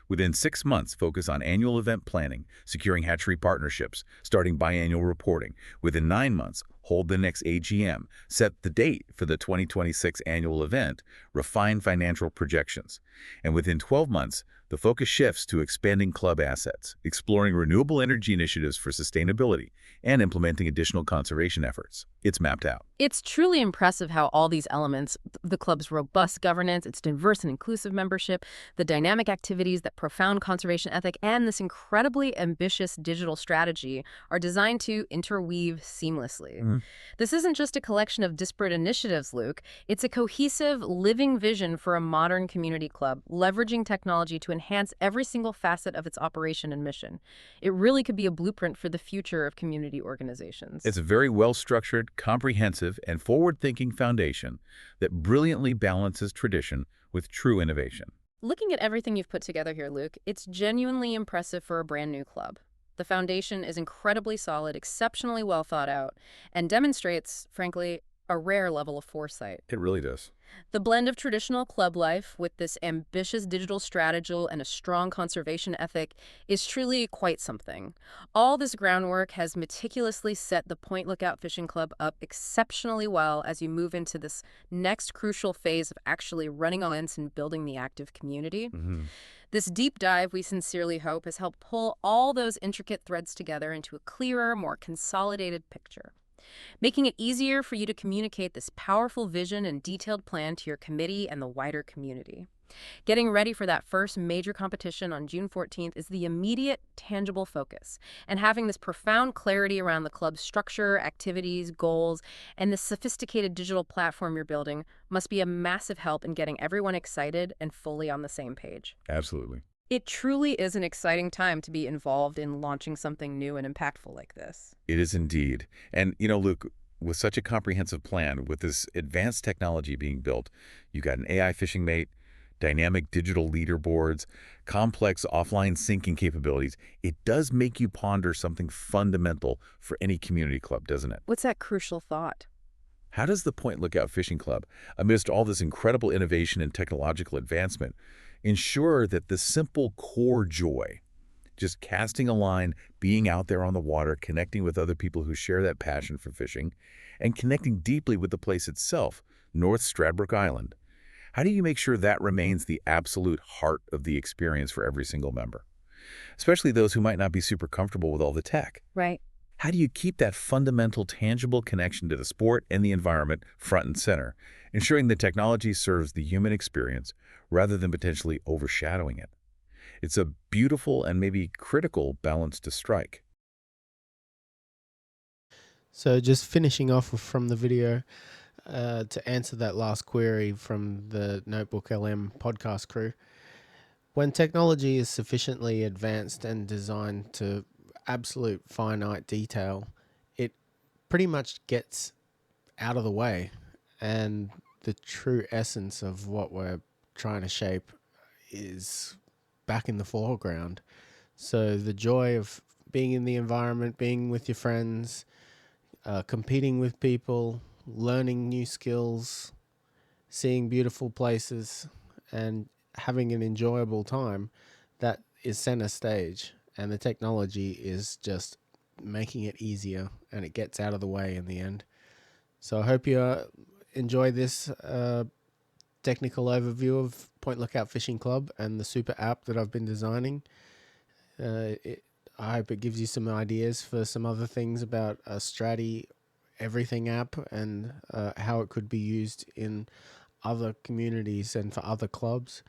Within 6 months, focus on annual event planning, securing hatchery partnerships, starting biannual reporting. Within 9 months, hold the next AGM, set the date for the 2026 annual event, refine financial projections. And within 12 months, the focus shifts to expanding club assets, exploring renewable energy initiatives for sustainability, and implementing additional conservation efforts. It's mapped out. It's truly impressive how all these elements, the club's robust governance, its diverse and inclusive membership, the dynamic activities, that profound conservation ethic, and this incredibly ambitious digital strategy are designed to interweave seamlessly. This isn't just a collection of disparate initiatives, Luke. It's a cohesive, living vision for a modern community club, leveraging technology to enhance every single facet of its operation and mission. It really could be a blueprint for the future of community organizations. It's a very well-structured, comprehensive, and forward-thinking foundation that brilliantly balances tradition with true innovation. Looking at everything you've put together here, Luke, it's genuinely impressive for a brand new club. The foundation is incredibly solid, exceptionally well thought out, and demonstrates, frankly, a rare level of foresight. It really does. The blend of traditional club life with this ambitious digital strategy and a strong conservation ethic is truly quite something. All this groundwork has meticulously set the Point Lookout Fishing Club up exceptionally well as you move into this next crucial phase of actually running events and building the active community. This deep dive, we sincerely hope, has helped pull all those intricate threads together into a clearer, more consolidated picture, making it easier for you to communicate this powerful vision and detailed plan to your committee and the wider community. Getting ready for that first major competition on June 14th is the immediate, tangible focus, and having this profound clarity around the club's structure, activities, goals, and the sophisticated digital platform you're building must be a massive help in getting everyone excited and fully on the same page. Absolutely. It truly is an exciting time to be involved in launching something new and impactful like this. It is indeed. And, you know, Luke, with such a comprehensive plan, with this advanced technology being built, you got an AI fishing mate, dynamic digital leaderboards, complex offline syncing capabilities, it does make you ponder something fundamental for any community club, doesn't it? What's that crucial thought? How does the Point Lookout Fishing Club, amidst all this incredible innovation and technological advancement, ensure that the simple core joy, just casting a line, being out there on the water, connecting with other people who share that passion for fishing, and connecting deeply with the place itself, North Stradbroke Island, how do you make sure that remains the absolute heart of the experience for every single member? Especially those who might not be super comfortable with all the tech. Right. How do you keep that fundamental, tangible connection to the sport and the environment front and center, ensuring the technology serves the human experience rather than potentially overshadowing it? It's a beautiful and maybe critical balance to strike. So just finishing off from the video, to answer that last query from the Notebook LM podcast crew, when technology is sufficiently advanced and designed to absolute finite detail, it pretty much gets out of the way, and the true essence of what we're trying to shape is back in the foreground. So the joy of being in the environment, being with your friends, competing with people, learning new skills, seeing beautiful places, and having an enjoyable time, that is center stage. And the technology is just making it easier, and it gets out of the way in the end. So I hope you enjoy this technical overview of Point Lookout Fishing Club and the super app that I've been designing. I hope it gives you some ideas for some other things about a Strati Everything app and how it could be used in other communities and for other clubs.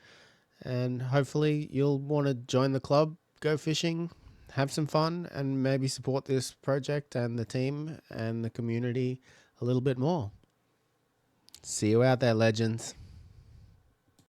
And hopefully you'll want to join the club, go fishing, have some fun, and maybe support this project and the team and the community a little bit more. See you out there, legends.